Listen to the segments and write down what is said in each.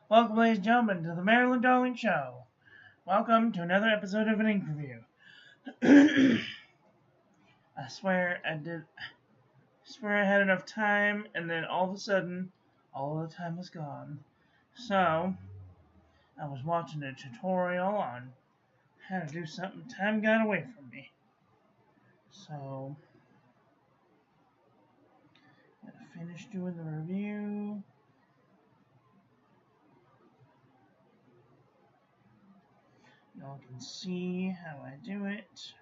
Welcome, ladies and gentlemen, to the Marilyn Darling Show. Welcome to another episode of an ink review. I swear I had enough time, and then all of a sudden, all of the time was gone. So, I was watching a tutorial on how to do something. Time got away from me. So, I gotta finish doing the review. Y'all can see how I do it.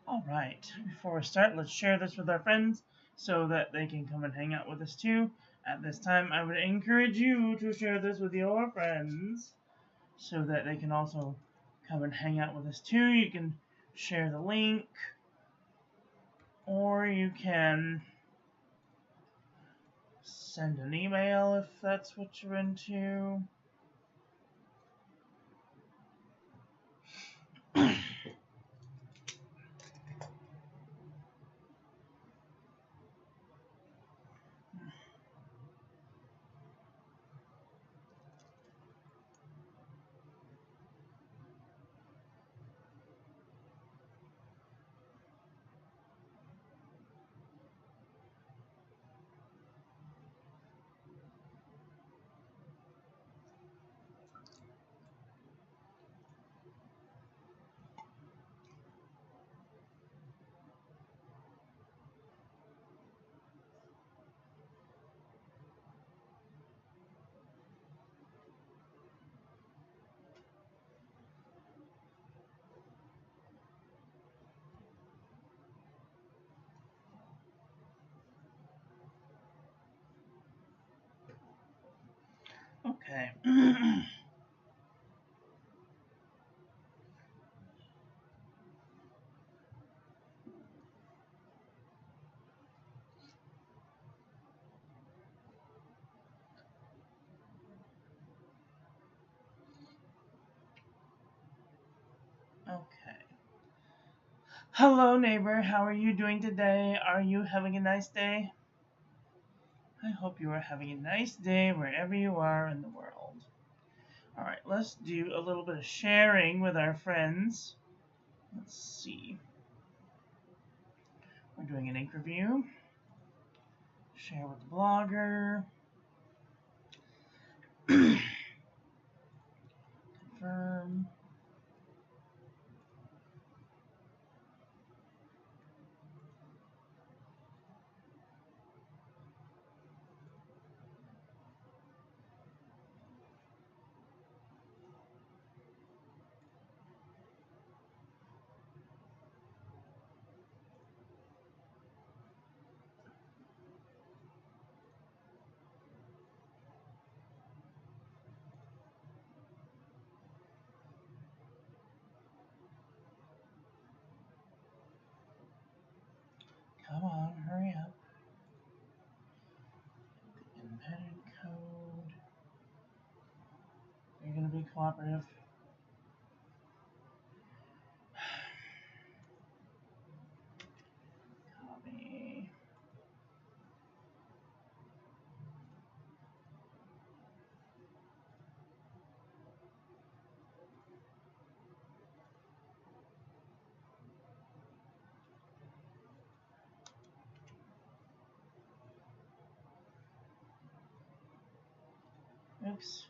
Alright, before we start, let's share this with our friends so that they can come and hang out with us too. At this time, I would encourage you to share this with your friends so that they can also come and hang out with us too. You can share the link, or you can send an email if that's what you're into. Okay. Okay. Hello, neighbor. How are you doing today? Are you having a nice day? I hope you are having a nice day wherever you are in the world. Alright, let's do a little bit of sharing with our friends. Let's see. We're doing an ink review. Share with the blogger. Confirm. Come on, hurry up. Embedded code. You're going to be cooperative. folks.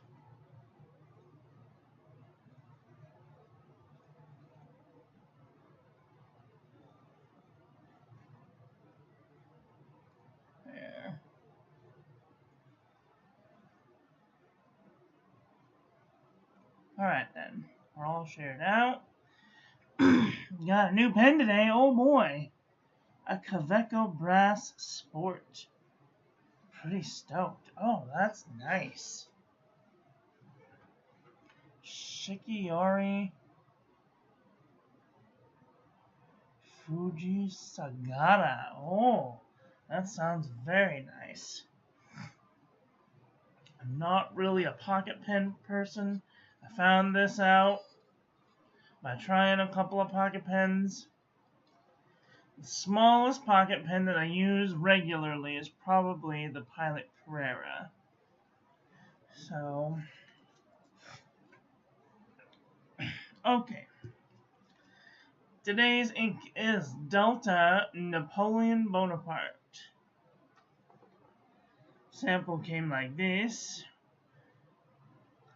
There. Alright then. We're all shared out. Got a new pen today. Oh boy. A Kaweco Brass Sport. Pretty stoked. Oh, that's nice. Shikiori Fuji Sagara. Oh, that sounds very nice. I'm not really a pocket pen person. I found this out by trying a couple of pocket pens. The smallest pocket pen that I use regularly is probably the Pilot Pereira. So, okay. Today's ink is Delta Napoleon Bonapart. Sample came like this.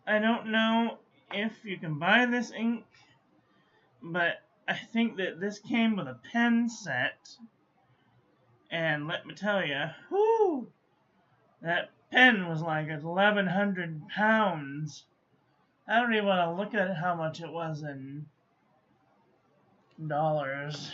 I don't know if you can buy this ink, but I think that this came with a pen set. And let me tell you, whoo, that pen was like 1,100 pounds. I don't even want to look at how much it was in dollars.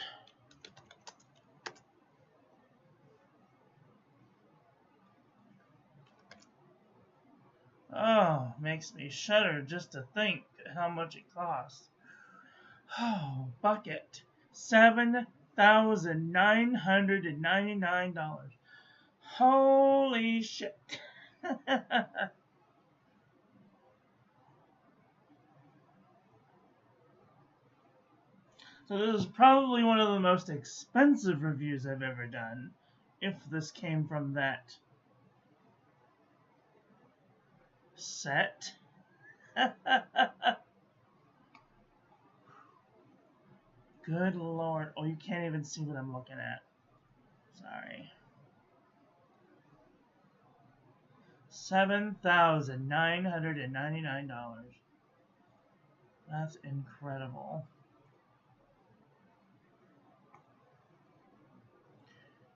Oh, makes me shudder just to think how much it costs. Oh, bucket. $7,999. Holy shit. So this is probably one of the most expensive reviews I've ever done, if this came from that set. Good Lord. Oh, you can't even see what I'm looking at. Sorry. $7,999. That's incredible.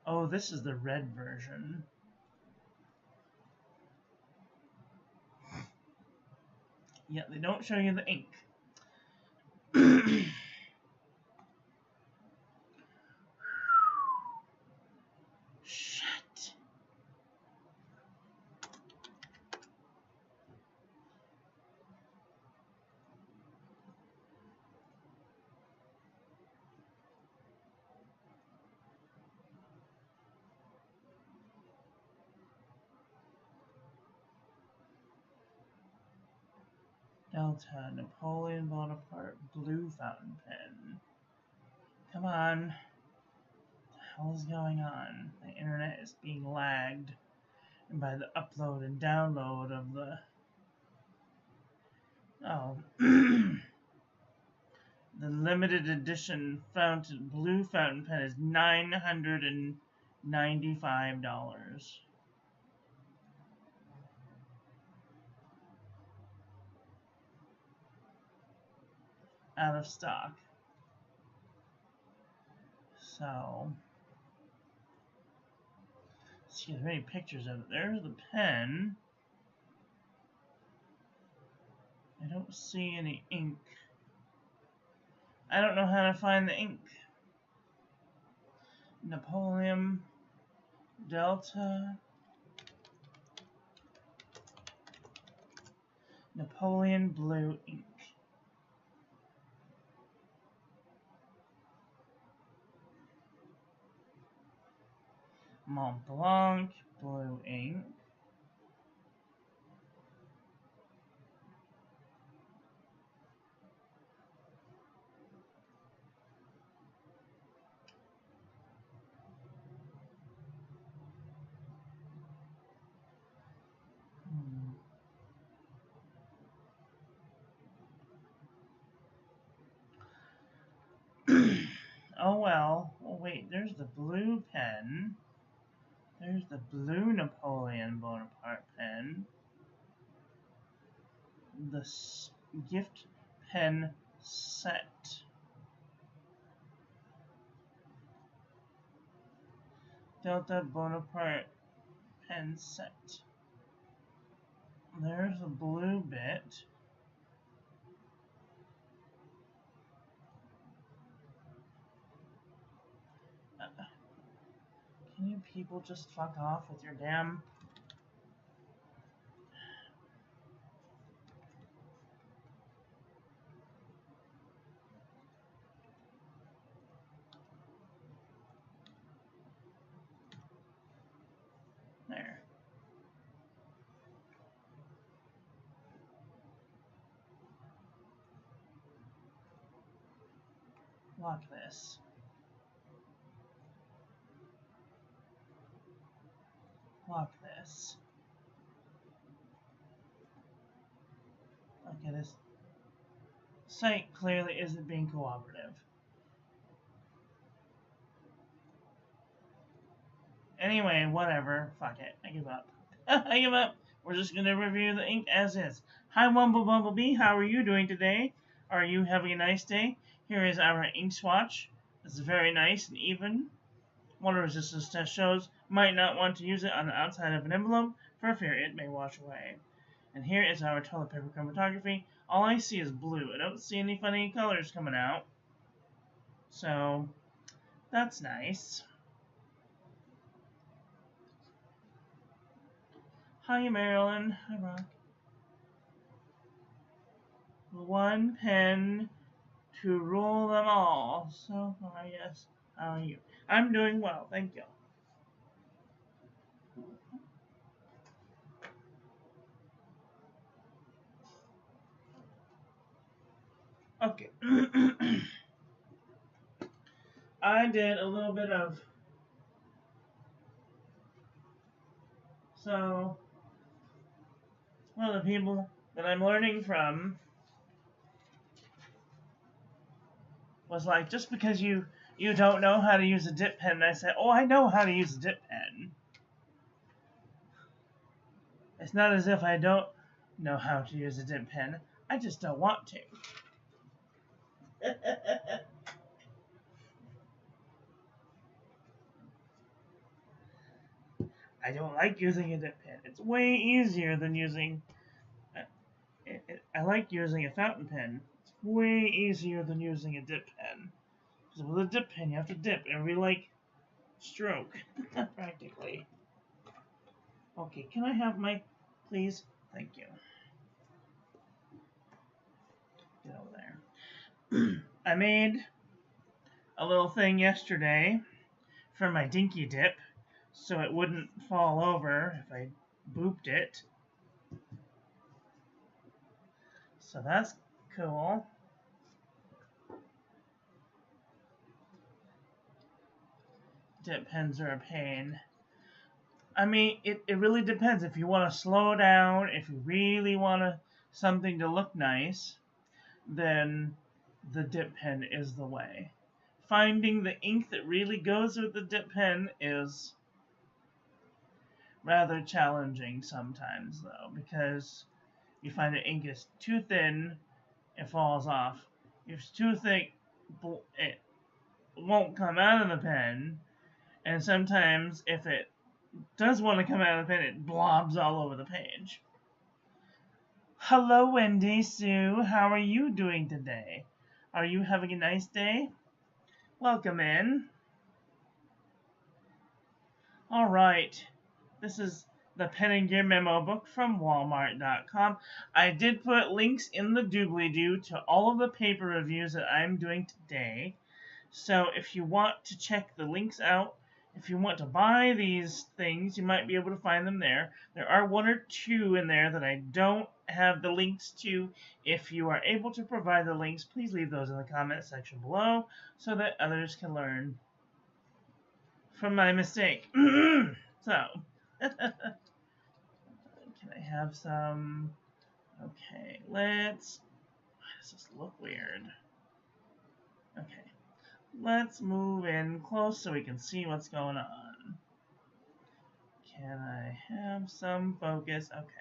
Oh, this is the red version. Yeah, they don't show you the ink. Shit. Delta Napoleon Bonapart blue fountain pen. Come on. What the hell is going on? The internet is being lagged by the upload and download of the... Oh. The limited edition blue fountain pen is $995. Out of stock. So, let's see if there are any pictures of it. There's the pen. I don't see any ink. I don't know how to find the ink. Napoleon Delta Napoleon blue ink. Mont Blanc blue ink. Oh well. Oh wait, there's the blue pen. There's the blue Napoleon Bonaparte pen. the gift pen set. Delta Bonapart pen set. There's a blue bit. Can you people just fuck off with your damn... There. Lock this. Lock this. Okay, this site clearly isn't being cooperative. Anyway, whatever. Fuck it. I give up. I give up. We're just going to review the ink as is. Hi, Bumblebee. How are you doing today? Are you having a nice day? Here is our ink swatch. It's very nice and even. Water resistance test shows might not want to use it on the outside of an envelope for fear it may wash away. And here is our toilet paper chromatography. All I see is blue. I don't see any funny colors coming out. So, that's nice. Hi, Marilyn. Hi, Rock. One pen to rule them all. So far, yes. How are you? I'm doing well, thank you. Okay. I did a little bit of... So, one of the people that I'm learning from was like, just because you don't know how to use a dip pen, and I said, oh, I know how to use a dip pen. It's not as if I don't know how to use a dip pen. I just don't want to. I don't like using a dip pen. It's way easier than using... I like using a fountain pen. It's way easier than using a dip pen. Because with a dip pen, you have to dip every, like, stroke, practically. Okay, can I have my... Please? Thank you. Get over there. I made a little thing yesterday for my dinky dip, so it wouldn't fall over if I booped it. So that's cool. Dip pens are a pain. I mean, it really depends. If you want to slow down, if you really want something to look nice, then the dip pen is the way. Finding the ink that really goes with the dip pen is rather challenging sometimes, though, because you find the ink is too thin, it falls off. If it's too thick, it won't come out of the pen, and sometimes if it does want to come out of the pen, it blobs all over the page. Hello, Wendy Sue. How are you doing today? Are you having a nice day? Welcome in. All right. This is the Pen and Gear memo book from Walmart.com. I did put links in the doobly-doo to all of the paper reviews that I'm doing today. So if you want to check the links out, if you want to buy these things, you might be able to find them there. There are one or two in there that I don't have the links to. If you are able to provide the links, please leave those in the comment section below so that others can learn from my mistake. So, can I have some? Okay, let's... Why does this look weird? Okay, let's move in close so we can see what's going on. Can I have some focus? Okay.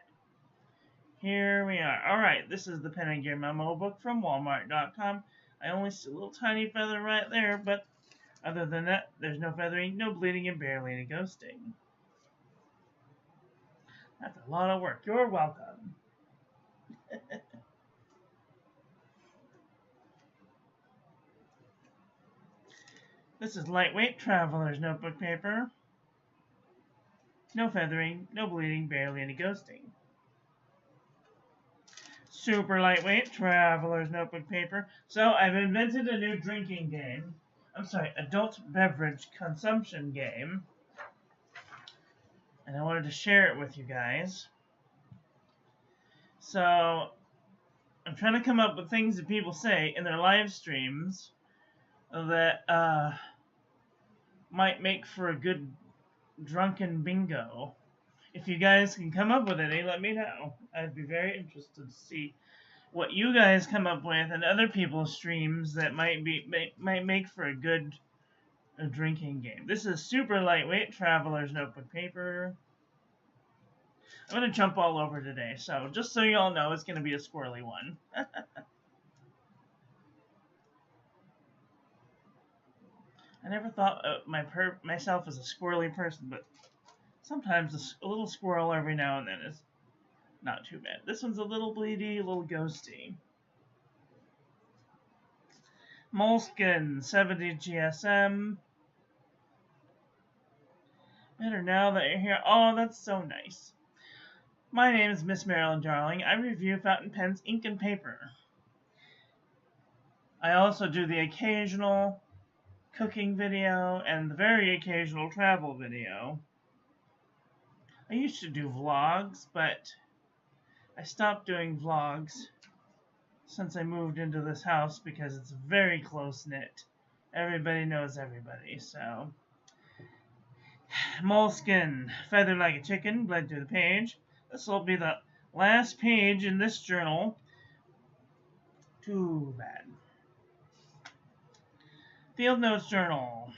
Here we are. Alright, this is the Pen and Gear Memo book from Walmart.com. I only see a little tiny feather right there, but other than that, there's no feathering, no bleeding, and barely any ghosting. That's a lot of work. You're welcome. This is lightweight traveler's notebook paper. No feathering, no bleeding, barely any ghosting. Super lightweight traveler's notebook paper. So I've invented a new drinking game. I'm sorry, adult beverage consumption game. And I wanted to share it with you guys. So I'm trying to come up with things that people say in their live streams that might make for a good drunken bingo. If you guys can come up with any, let me know. I'd be very interested to see what you guys come up with and other people's streams that might make for a good drinking game. This is super lightweight traveler's notebook paper. I'm going to jump all over today, so just so you all know, it's going to be a squirrely one. I never thought of myself as a squirrely person, but sometimes a little squirrel every now and then is not too bad. This one's a little bleedy, a little ghosty. Moleskin 70 GSM. Better now that you're here. Oh, that's so nice. My name is Miss Marilyn Darling. I review fountain pens, ink, and paper. I also do the occasional cooking video and the very occasional travel video. I used to do vlogs, but I stopped doing vlogs since I moved into this house because it's very close-knit. Everybody knows everybody, so. Moleskin, feathered like a chicken, bled through the page. This will be the last page in this journal. Too bad. Field Notes Journal.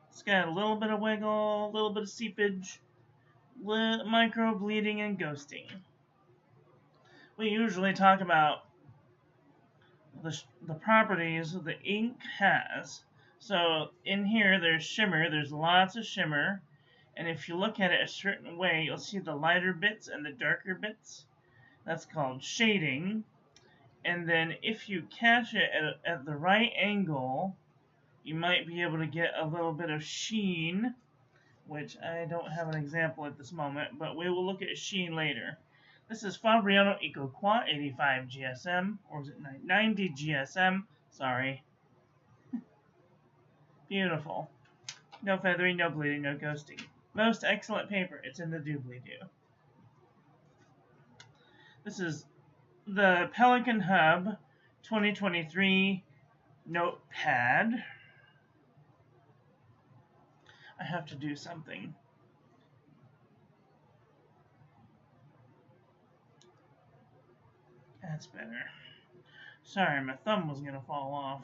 It's got a little bit of wiggle, a little bit of seepage, micro bleeding, and ghosting. We usually talk about the properties the ink has. So in here there's shimmer, there's lots of shimmer, and if you look at it a certain way, you'll see the lighter bits and the darker bits. That's called shading. And then if you catch it at the right angle, you might be able to get a little bit of sheen, which I don't have an example at this moment, but we will look at sheen later. This is Fabriano Eco Quad 85 GSM, or is it 90 GSM? Sorry. Beautiful. No feathering, no bleeding, no ghosting. Most excellent paper. It's in the doobly-doo. This is the Pelican Hub 2023 notepad. I have to do something. That's better. Sorry, my thumb was going to fall off.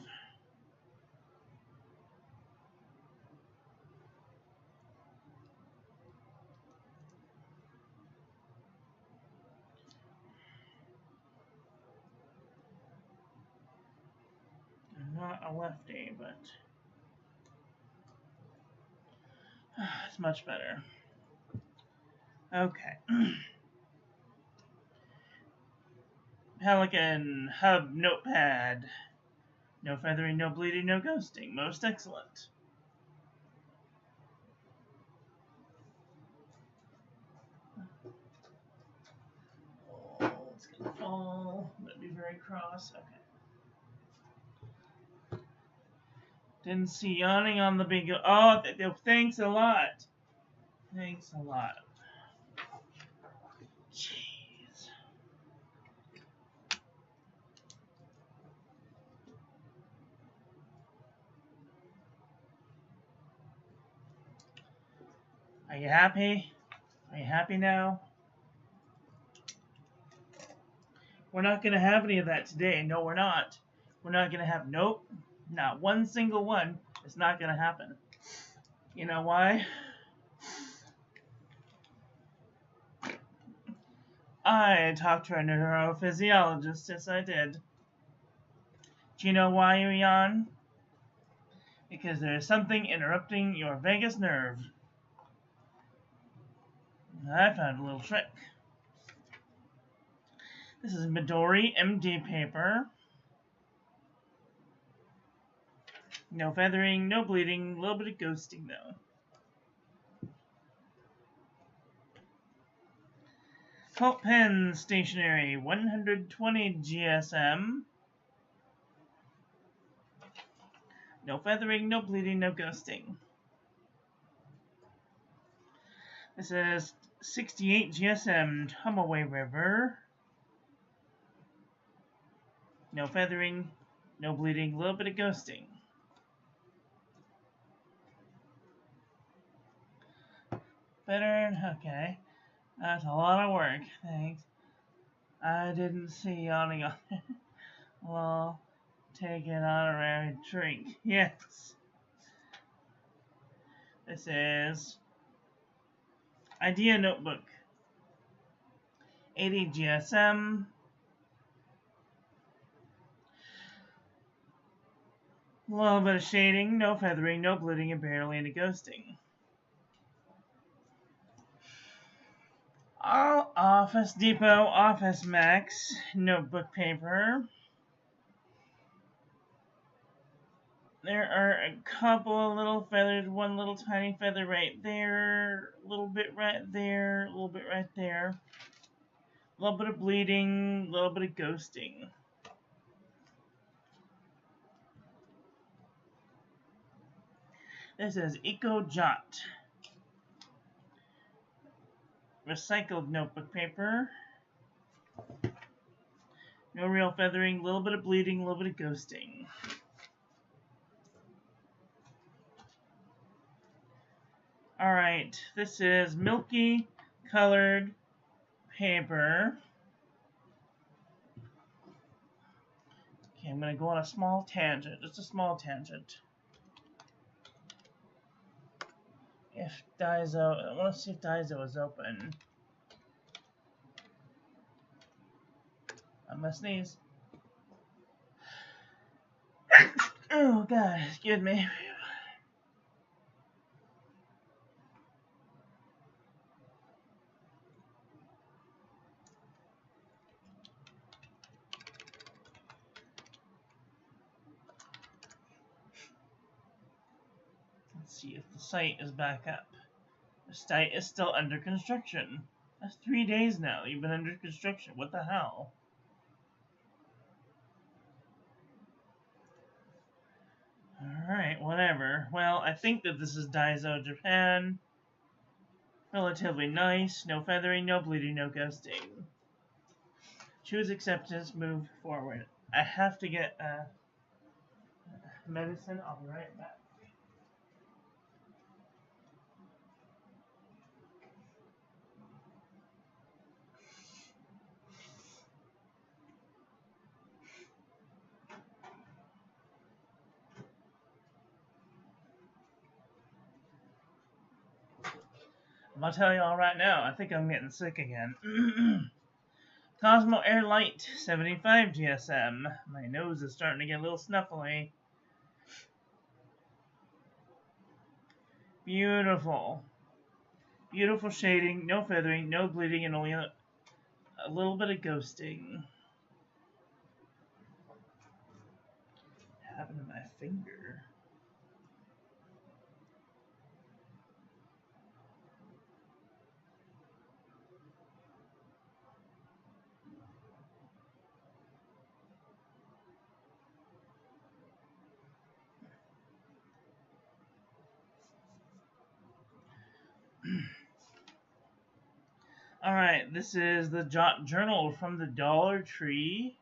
I'm not a lefty, but it's much better. Okay. Pelican Hub Notepad. No feathering, no bleeding, no ghosting. Most excellent. Oh, it's going to fall. I'm going to be very cross. Okay. Didn't see yawning on the big... Oh, thanks a lot. Thanks a lot. Jeez. Are you happy? Are you happy now? We're not going to have any of that today. No, we're not. We're not going to have... Nope. Not one single one. It's not going to happen. You know why? I talked to a neurophysiologist. Yes, I did. Do you know why you yawn? Because there is something interrupting your vagus nerve. I found a little trick. This is Midori MD paper. No feathering, no bleeding, a little bit of ghosting though. Cult pen stationery, 120 GSM. No feathering, no bleeding, no ghosting. This is 68 GSM Tomoe River. No feathering, no bleeding, a little bit of ghosting. Better, okay. That's a lot of work, thanks. I didn't see yawning on it. Well, take an honorary drink. Yes. This is Idea Notebook. 80 GSM. A little bit of shading, no feathering, no bleeding, and barely any ghosting. All Office Depot Office Max notebook paper. There are a couple of little feathers, one little tiny feather right there, a little bit right there, a little bit right there. A little bit of bleeding, a little bit of ghosting. This is JOt. Recycled notebook paper. No real feathering, a little bit of bleeding, a little bit of ghosting. Alright, this is milky colored paper. Okay, I'm going to go on a small tangent, just a small tangent. If Daiso, I want to see if Daiso is open. I must sneeze. Oh God, excuse me. Let's see if the site is back up. The site is still under construction. That's 3 days now. You've been under construction. What the hell? Alright, whatever. Well, I think that this is Daiso, Japan. Relatively nice. No feathering, no bleeding, no ghosting. Choose acceptance, move forward. I have to get medicine. I'll be right back. I'm gonna tell you all right now, I think I'm getting sick again. Cosmo Air Light, 75 GSM. My nose is starting to get a little snuffly. Beautiful. Beautiful shading, no feathering, no bleeding, and only a little bit of ghosting. What happened to my finger? Alright, this is the JOt Journal from the Dollar Tree.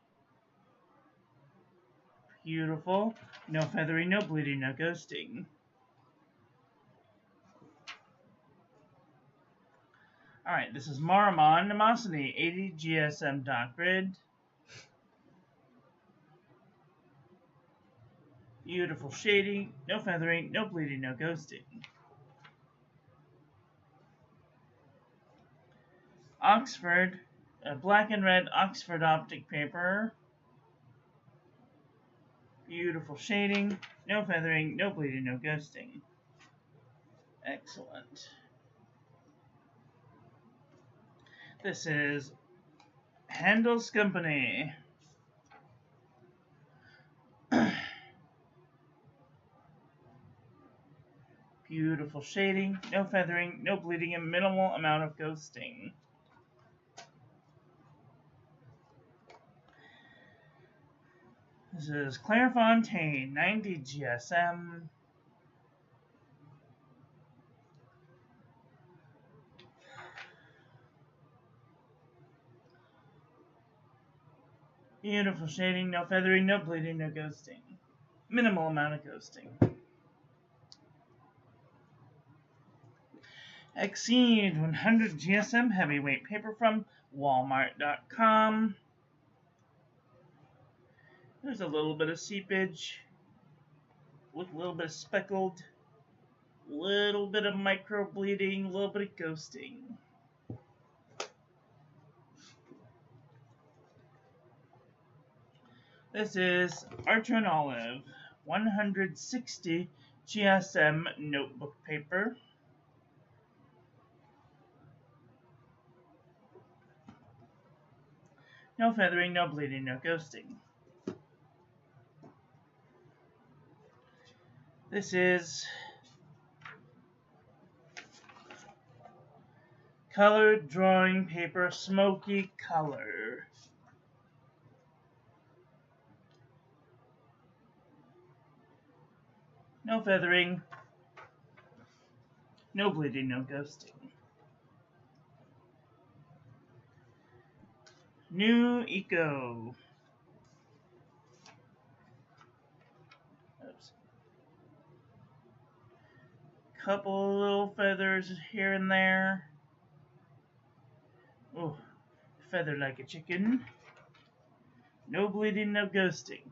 Beautiful. No feathering, no bleeding, no ghosting. Alright, this is Maramon Mnemosyne, 80 GSM dot grid. Beautiful shading, no feathering, no bleeding, no ghosting. Oxford black and red Oxford Optic paper. Beautiful shading, no feathering, no bleeding, no ghosting. Excellent. This is Handelskompagnie. Beautiful shading, no feathering, no bleeding, and minimal amount of ghosting. This is Clairefontaine, 90 GSM. Beautiful shading, no feathering, no bleeding, no ghosting. Minimal amount of ghosting. Exceed 100 GSM heavyweight paper from Walmart.com. There's a little bit of seepage. Look a little bit of speckled. Little bit of micro bleeding, a little bit of ghosting. This is Archer and Olive 160 GSM notebook paper. No feathering, no bleeding, no ghosting. This is colored drawing paper, smoky color. No feathering, no bleeding, no ghosting. New Eco. Oops. Couple little feathers here and there. Oh, feather like a chicken. No bleeding, no ghosting.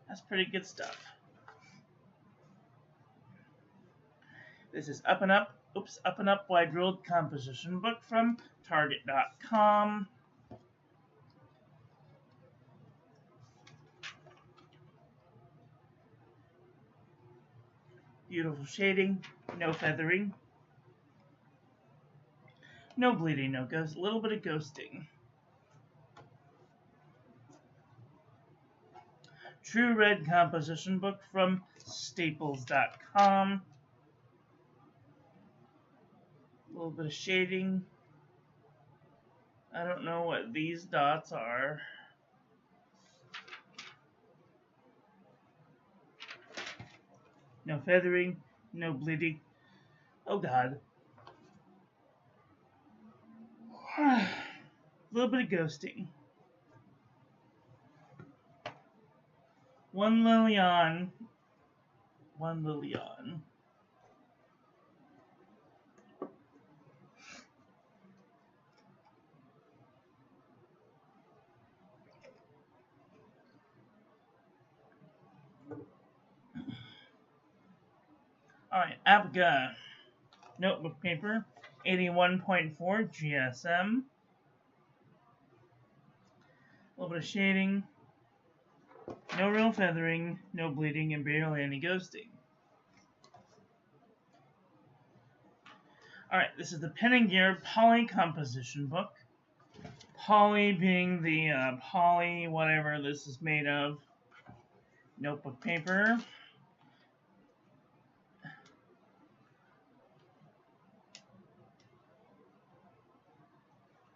That's pretty good stuff. This is Up and Up Wide Ruled Composition Book from Target.com. Beautiful shading, no feathering, no bleeding, no ghost, a little bit of ghosting. True Red Composition Book from Staples.com. A little bit of shading. I don't know what these dots are. No feathering, no bleeding. Oh God. A little bit of ghosting. One Lilian. Alright, Apica Notebook paper, 81.4 GSM. A little bit of shading. No real feathering, no bleeding, and barely any ghosting. Alright, this is the Pen and Gear Poly Composition Book. Poly being the poly, whatever this is made of, notebook paper.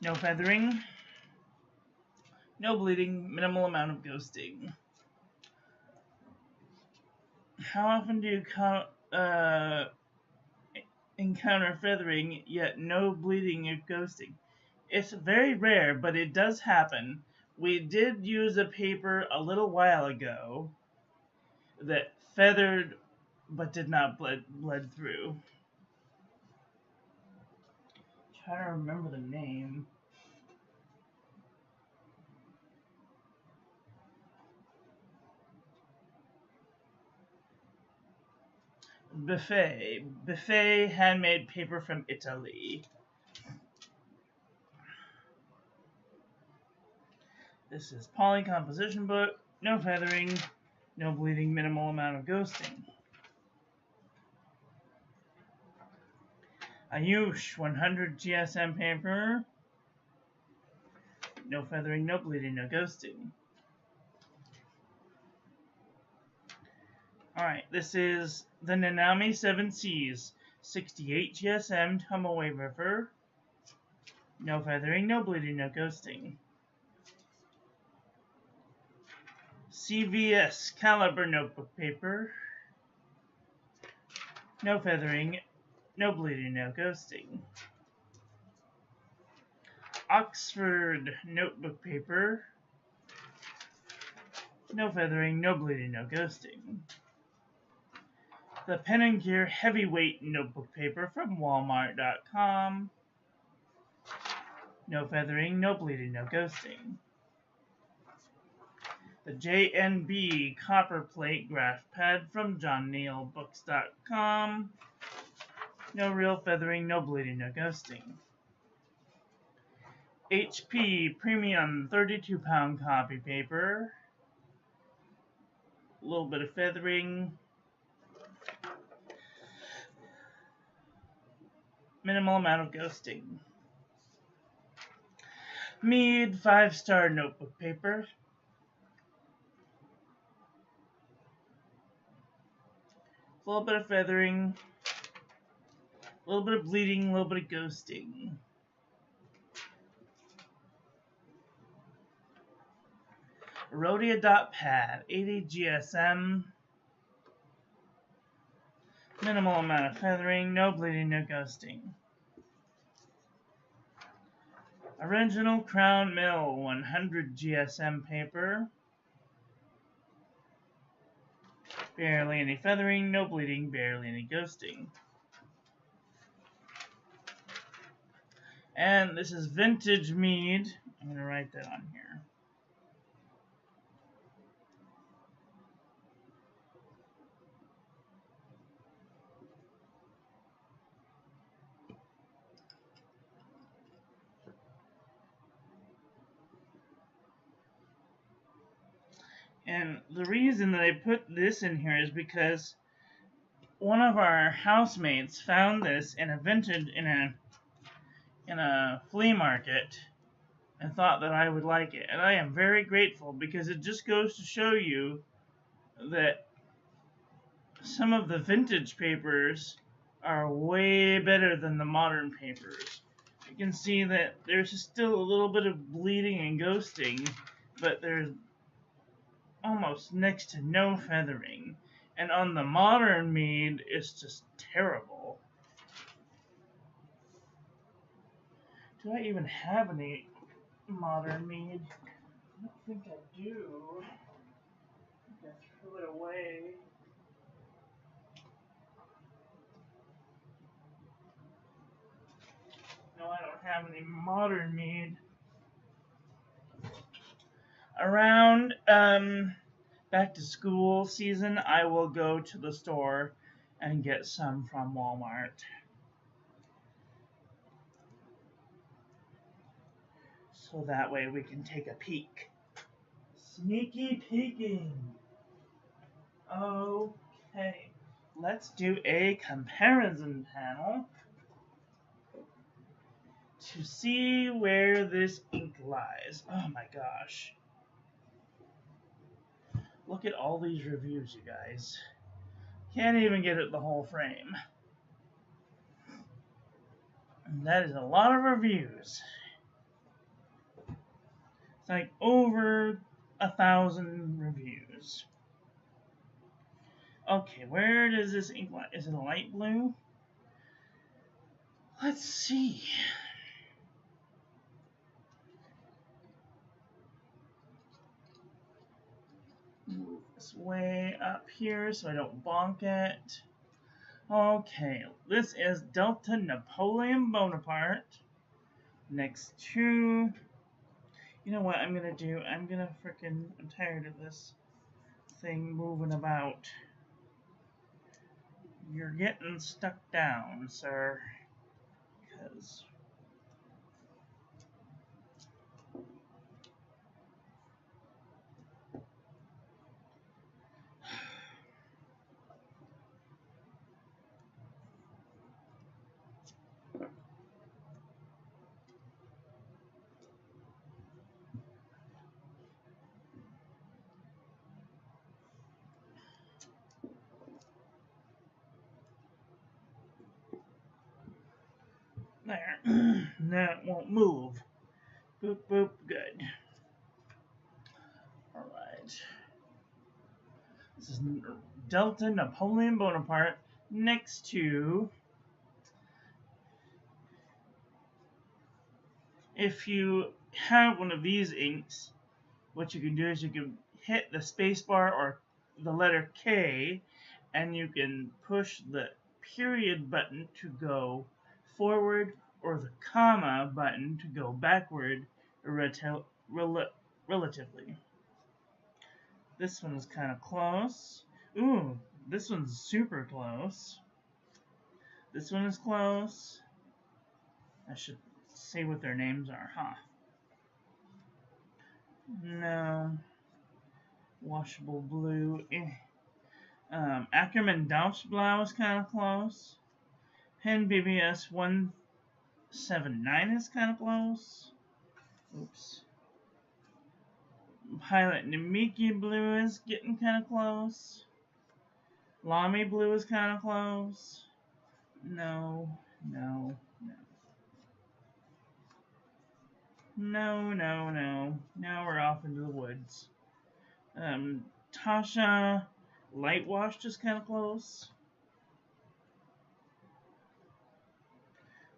No feathering, no bleeding, minimal amount of ghosting. How often do you encounter feathering, yet no bleeding or ghosting? It's very rare, but it does happen. We did use a paper a little while ago that feathered but did not bled through. Trying to remember the name. Buffet handmade paper from Italy. This is Poly Composition Book, no feathering, no bleeding, minimal amount of ghosting. Ayush 100 GSM paper, no feathering, no bleeding, no ghosting. Alright, this is the Nanami 7Cs, 68 GSM Tomoe River, no feathering, no bleeding, no ghosting. CVS Caliber Notebook paper, no feathering, no bleeding, no ghosting. Oxford Notebook paper, no feathering, no bleeding, no ghosting. The Pen & Gear Heavyweight Notebook paper from Walmart.com, no feathering, no bleeding, no ghosting. The JNB Copperplate Graph Pad from JohnNeilBooks.com, no real feathering, no bleeding, no ghosting. HP Premium 32-pound copy paper, a little bit of feathering, minimal amount of ghosting. Mead 5-star notebook paper, a little bit of feathering, a little bit of bleeding, a little bit of ghosting. Rhodia Dot Pad 80 GSM, minimal amount of feathering, no bleeding, no ghosting. Original Crown Mill 100 GSM paper, barely any feathering, no bleeding, barely any ghosting. And this is Vintage Mead. I'm going to write that on here. And the reason that I put this in here is because one of our housemates found this in a flea market and thought that I would like it. And I am very grateful because it just goes to show you that some of the vintage papers are way better than the modern papers. You can see that there's still a little bit of bleeding and ghosting, but there's almost next to no feathering. And on the modern Mead, it's just terrible. Do I even have any modern Mead? I don't think I do. I think I threw it away. No, I don't have any modern Mead. Around back to school season, I will go to the store and get some from Walmart. So that way we can take a peek. Sneaky peeking. Okay, let's do a comparison panel to see where this ink lies. Oh my gosh. Look at all these reviews, you guys. Can't even get it the whole frame. And that is a lot of reviews. It's like over 1,000 reviews. Okay, where does this ink lie? Is it a light blue? Let's see. Move this way up here so I don't bonk it. Okay, this is Delta Napoleon Bonapart. Next to... You know what I'm gonna do? I'm tired of this thing moving about. You're getting stuck down, sir. Because... don't move. Boop, boop, good. Alright. This is Delta Napoleon Bonapart next to, if you have one of these inks, what you can do is you can hit the spacebar or the letter K, and you can push the period button to go forward or the comma button to go backward relatively. This one is kind of close. Ooh, this one's super close. This one is close. I should say what their names are, huh? No. Washable blue. Ackerman Daubsblau is kind of close. Pen BBS 179 is kind of close. Oops. Pilot Namiki blue is getting kind of close. Lamy blue is kind of close. No, no, no. No, no, no. Now we're off into the woods. Tasha Light Wash is kind of close.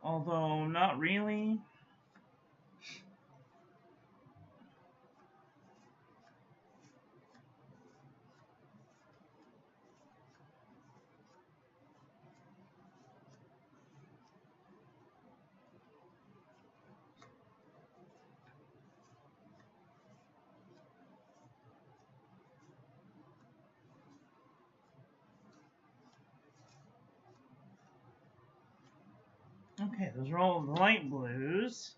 Although, not really. Okay, those are all the light blues.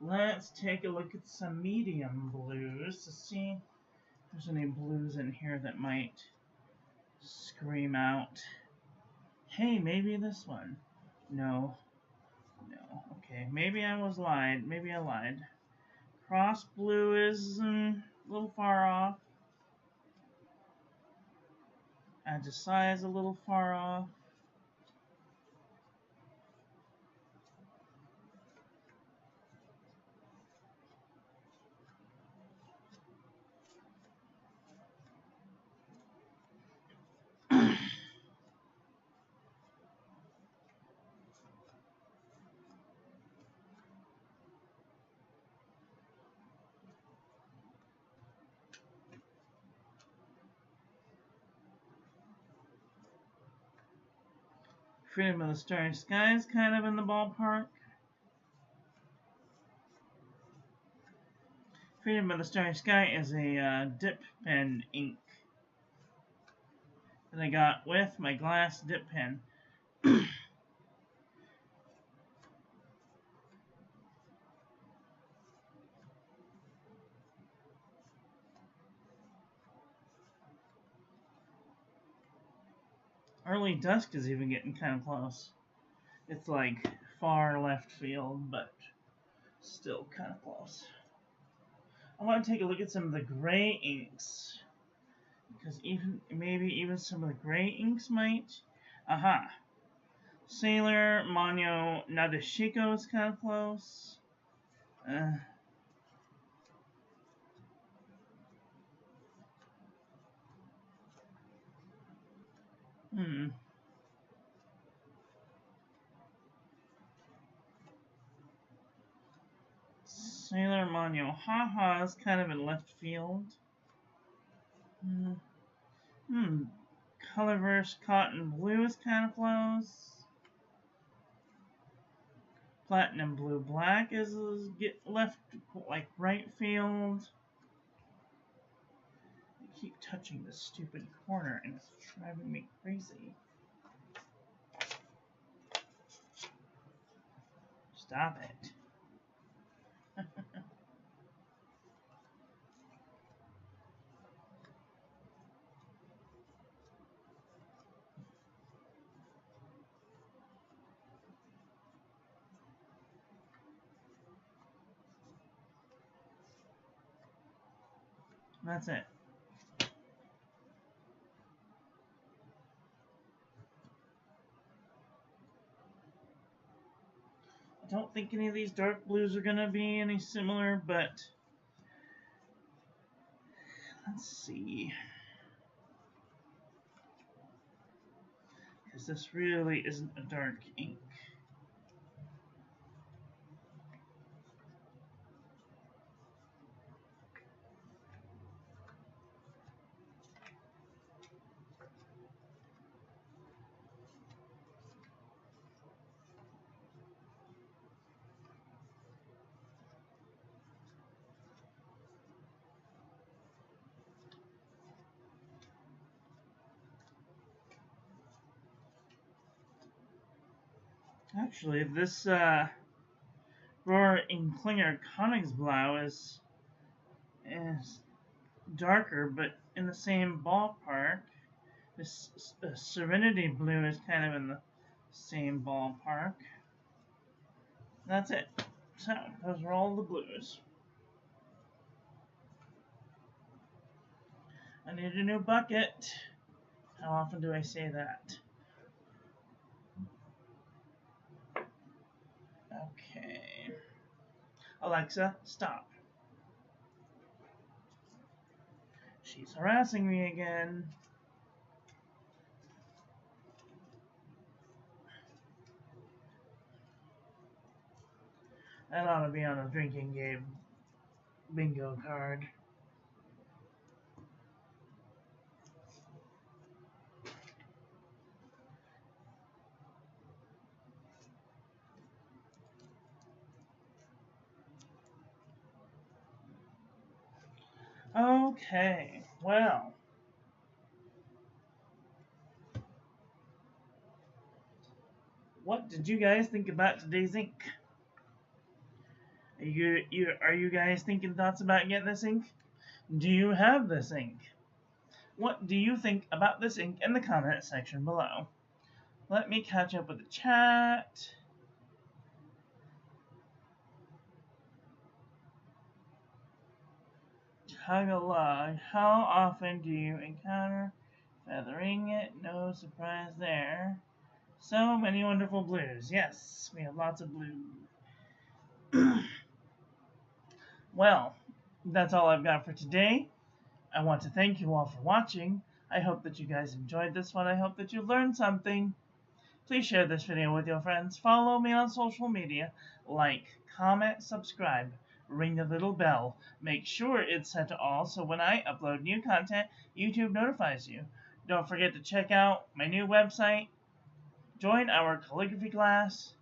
Let's take a look at some medium blues to see if there's any blues in here that might scream out, hey, maybe this one. No. No. Okay, maybe I lied. Maybe I lied. Cross blue is a little far off. Ajacai is a little far off. Freedom of the Starry Sky is kind of in the ballpark. Freedom of the Starry Sky is a dip pen ink that I got with my glass dip pen. Early Dusk is even getting kind of close. It's like far left field, but still kind of close. I want to take a look at some of the gray inks, because maybe even some of the gray inks might. Aha! Sailor Manyo Nadeshiko is kind of close. Sailor Manyo Haha is kind of in left field. Colorverse Cotton Blue is kind of close. Platinum Blue Black is left, like right field. I keep touching this stupid corner and it's driving me crazy. Stop it. That's it. I don't don't think any of these dark blues are going to be any similar, but let's see. Because this really isn't a dark ink. Actually, this Roar Inklinger Koenigsblau is darker, but in the same ballpark. This Serenity Blue is kind of in the same ballpark. That's it. So, those are all the blues. I need a new bucket. How often do I say that? Okay. Alexa, stop. She's harassing me again. That ought to be on a drinking game bingo card. Okay, well. What did you guys think about today's ink? Are you guys thinking thoughts about getting this ink? Do you have this ink? What do you think about this ink in the comment section below? Let me catch up with the chat. Tagalog, how often do you encounter feathering it? No surprise there. So many wonderful blues. Yes, we have lots of blue. Well, that's all I've got for today. I want to thank you all for watching. I hope that you guys enjoyed this one. I hope that you learned something. Please share this video with your friends. Follow me on social media. Like, comment, subscribe, ring the little bell. Make sure it's set to all so when I upload new content, YouTube notifies you. Don't forget to check out my new website. Join our calligraphy class.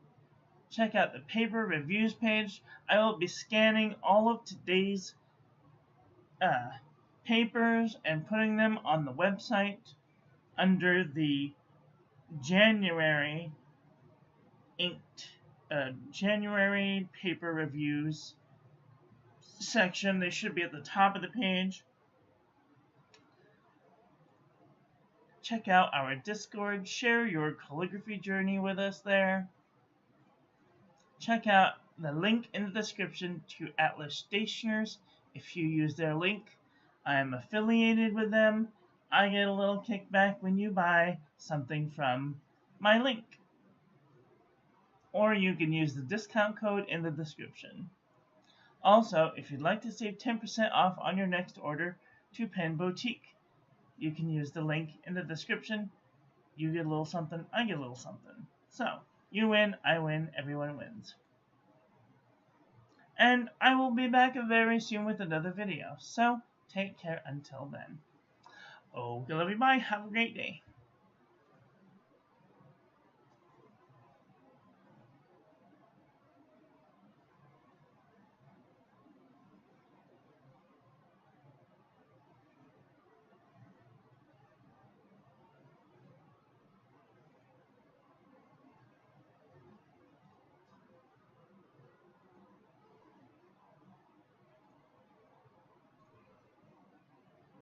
Check out the paper reviews page. I will be scanning all of today's papers and putting them on the website under the January January paper reviews section. They should be at the top of the page. Check out our Discord. Share your calligraphy journey with us there. Check out the link in the description to Atlas Stationers. If you use their link, I am affiliated with them. I get a little kickback when you buy something from my link. Or you can use the discount code in the description. Also, if you'd like to save 10% off on your next order to Pen Boutique, you can use the link in the description. You get a little something, I get a little something. So, you win, I win, everyone wins. And I will be back very soon with another video. So, take care until then. Okay, love you, bye. Have a great day.